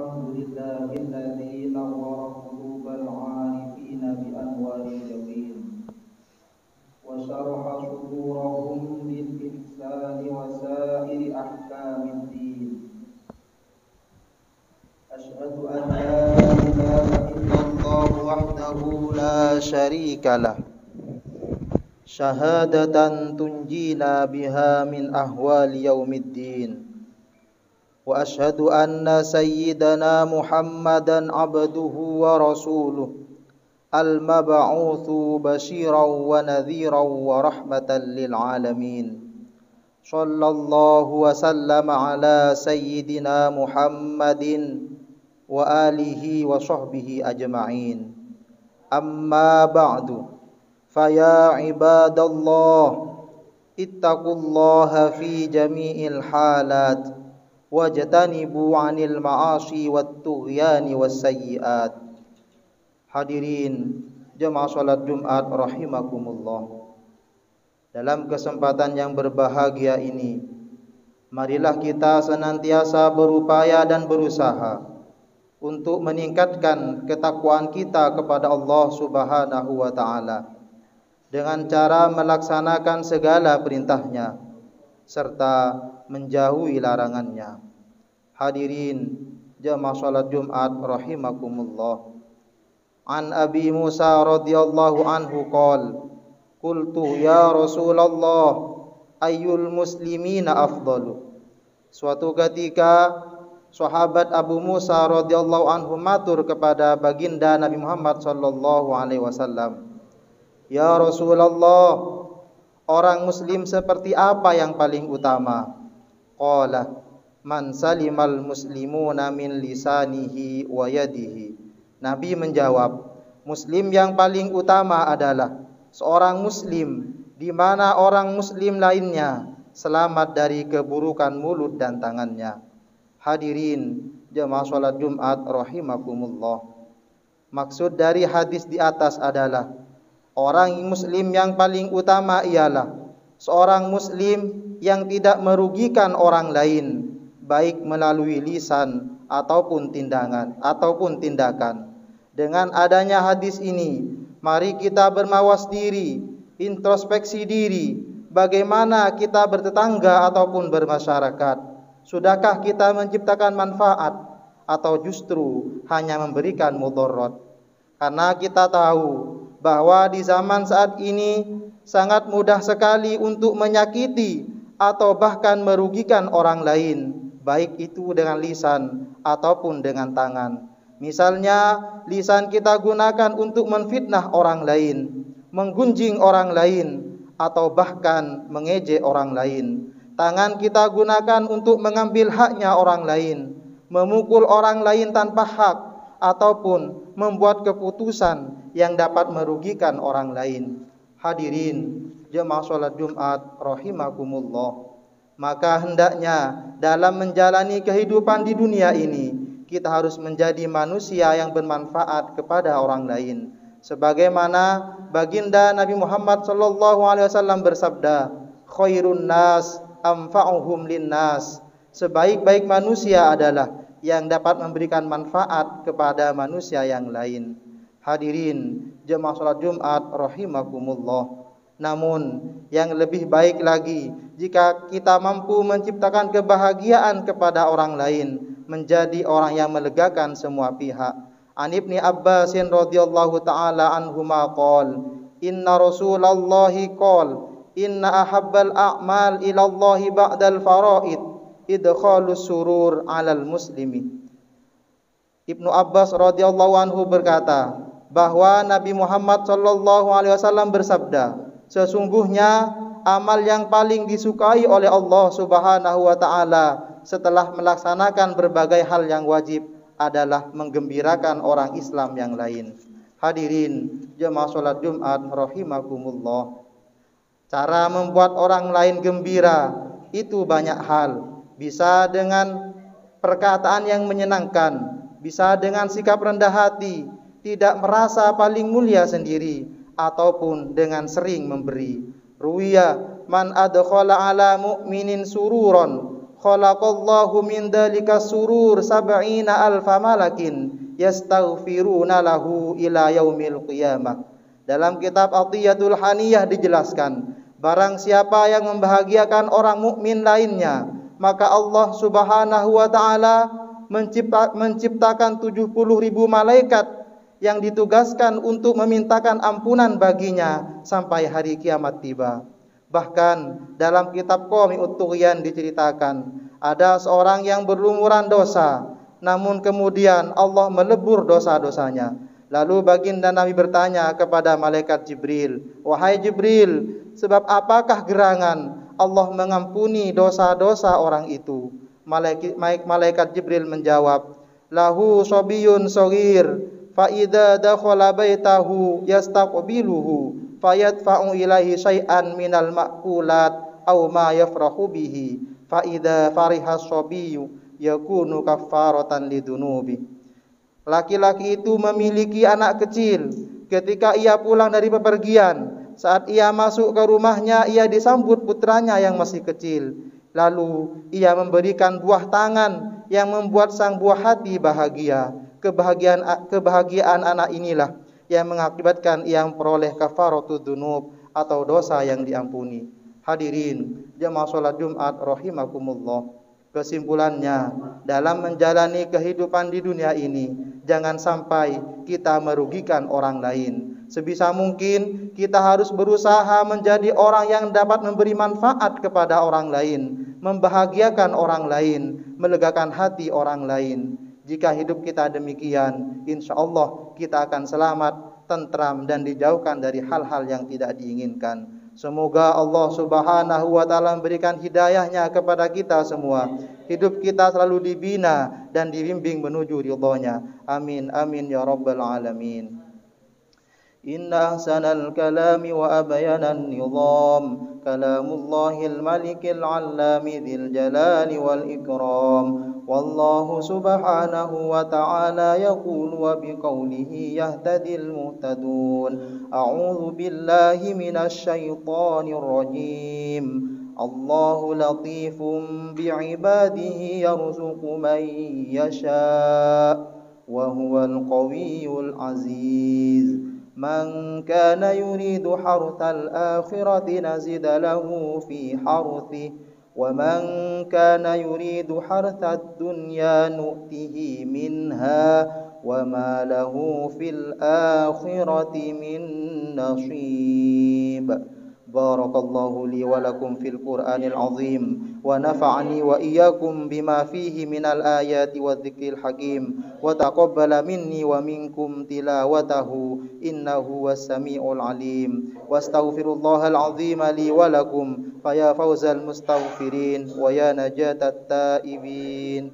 الحمد لله الذي نور قلوب العارفين بأنوار اليقين وشرح صدورهم للإحسان وسائر أحكام الدين. أشهد أن لا إله إلا الله وحده لا شريك له شهادة تنجينا بها من أهوال يوم الدين. وأشهد أن سيدنا محمدا عبده ورسوله المبعوث بشيرا ونذيرا ورحمة للعالمين. صلى الله وسلم على سيدنا محمد وآله وصحبه أجمعين. أما بعد فيا عباد الله اتقوا الله في جميع الحالات wajtanibu 'anil ma'asi wat tughyani was sayyi'at. Hadirin jemaah salat Jumat rahimakumullah. Dalam kesempatan yang berbahagia ini, marilah kita senantiasa berupaya dan berusaha untuk meningkatkan ketakwaan kita kepada Allah Subhanahu wa taala dengan cara melaksanakan segala perintahnya serta menjauhi larangannya. Hadirin jamaah salat Jumat rahimakumullah. An Abi Musa radhiyallahu anhu qala qultu ya Rasulullah ayyul muslimina afdalu. Suatu ketika sahabat Abu Musa radhiyallahu anhu matur kepada baginda Nabi Muhammad sallallahu alaihi wasallam, ya Rasulullah, orang muslim seperti apa yang paling utama? Qala man salimal muslimuna min lisanihi wa yadihi. Nabi menjawab, muslim yang paling utama adalah seorang muslim di mana orang muslim lainnya selamat dari keburukan mulut dan tangannya. Hadirin jemaah salat Jumat rahimakumullah. Maksud dari hadis di atas adalah orang muslim yang paling utama ialah seorang muslim yang tidak merugikan orang lain, baik melalui lisan ataupun tindakan. Dengan adanya hadis ini, mari kita bermawas diri, introspeksi diri, bagaimana kita bertetangga ataupun bermasyarakat. Sudahkah kita menciptakan manfaat atau justru hanya memberikan mudarat? Karena kita tahu bahwa di zaman saat ini sangat mudah sekali untuk menyakiti atau bahkan merugikan orang lain, baik itu dengan lisan ataupun dengan tangan. Misalnya, lisan kita gunakan untuk menfitnah orang lain, menggunjing orang lain, atau bahkan mengejek orang lain. Tangan kita gunakan untuk mengambil haknya orang lain, memukul orang lain tanpa hak, ataupun membuat keputusan yang dapat merugikan orang lain. Hadirin jemaah salat Jumat rahimakumullah. Maka hendaknya dalam menjalani kehidupan di dunia ini kita harus menjadi manusia yang bermanfaat kepada orang lain. Sebagaimana baginda Nabi Muhammad sallallahu alaihi wasallam bersabda, khairun nas anfa'uhum linnas. Sebaik-baik manusia adalah yang dapat memberikan manfaat kepada manusia yang lain. Hadirin jemaah salat Jumat rahimakumullah. Namun yang lebih baik lagi jika kita mampu menciptakan kebahagiaan kepada orang lain, menjadi orang yang melegakan semua pihak. An Ibni Abbas radhiyallahu taala anhuma qala inna Rasulallahi qala inna ahabbal a'mal ila Allah ba'dal faraid idkhalus surur 'alal muslimi. Ibnu Abbas radhiyallahu anhu berkata bahwa Nabi Muhammad sallallahu alaihi wasallam bersabda, sesungguhnya amal yang paling disukai oleh Allah Subhanahu wa taala setelah melaksanakan berbagai hal yang wajib adalah menggembirakan orang Islam yang lain. Hadirin jemaah salat Jumat rahimakumullah. Cara membuat orang lain gembira itu banyak hal. Bisa dengan perkataan yang menyenangkan, bisa dengan sikap rendah hati, tidak merasa paling mulia sendiri, ataupun dengan sering memberi. Ruwiya man adkhala ala mu'minin sururan khalaqallahu min dalika surur sab'ina alfa malakin yastaghfiruna lahu ila yaumil qiyamah. Dalam kitab Athiyatul Haniyah dijelaskan, barang siapa yang membahagiakan orang mukmin lainnya, maka Allah Subhanahu wa taala menciptakan 70.000 malaikat yang ditugaskan untuk memintakan ampunan baginya sampai hari kiamat tiba. Bahkan dalam kitab Qami'ut Tughyan diceritakan, ada seorang yang berlumuran dosa, namun kemudian Allah melebur dosa-dosanya. Lalu baginda Nabi bertanya kepada malaikat Jibril, "Wahai Jibril, sebab apakah gerangan Allah mengampuni dosa-dosa orang itu?" Malaikat Jibril menjawab, "Lahu sabiyun shaghir, fa idza dakhala baitahu yastaqbiluhu fayadfa'u ilaihi syai'an minal ma'kulat aw ma yafrahu bihi, fa idza fariha sabiyyu yakunu kaffaratan lidunubi." Laki-laki itu memiliki anak kecil. Ketika ia pulang dari bepergian, saat ia masuk ke rumahnya, ia disambut putranya yang masih kecil. Lalu ia memberikan buah tangan yang membuat sang buah hati bahagia. Kebahagiaan anak inilah yang mengakibatkan ia memperoleh kafaratud dzunub atau dosa yang diampuni. Hadirin jemaah salat Jumat rahimakumullah. Kesimpulannya, dalam menjalani kehidupan di dunia ini, jangan sampai kita merugikan orang lain. Sebisa mungkin kita harus berusaha menjadi orang yang dapat memberi manfaat kepada orang lain, membahagiakan orang lain, melegakan hati orang lain. Jika hidup kita demikian, insya Allah kita akan selamat, tentram, dan dijauhkan dari hal-hal yang tidak diinginkan. Semoga Allah Subhanahu wa taala memberikan hidayahnya kepada kita semua. Hidup kita selalu dibina dan dibimbing menuju ridha-Nya. Amin amin ya rabbal alamin. Inna ahsanal kalami wa abyanan nizam kalamullahil malikil allami dzil jalali wal ikram. Wallahu subhanahu wa ta'ala yaqulu wa biqaulihi yahtadil muhtadun. A'udzu billahi minasy syaithanir rajim. Allahu latifun bi'ibadihi yarzuqu man yasha wa huwal qawiyyul aziz. Man kana yuridu harthal akhirati nazid lahu fi harthihi wa man kana yuridu harthad dunya nu'tihi minha wa ma lahu fil akhirati min nasib. Barakallahu li wa lakum fil Qur'anil azim wa nafa'ani wa iyyakum bima fihi minal ayati wadh-dhikril hakim wa taqabbala minni wa minkum tilawatahu innahu was-sami'ul alim. Wastaghfirullahal azim li wa lakum fa ya fawzal mustaghfirin wa ya najatat taibin.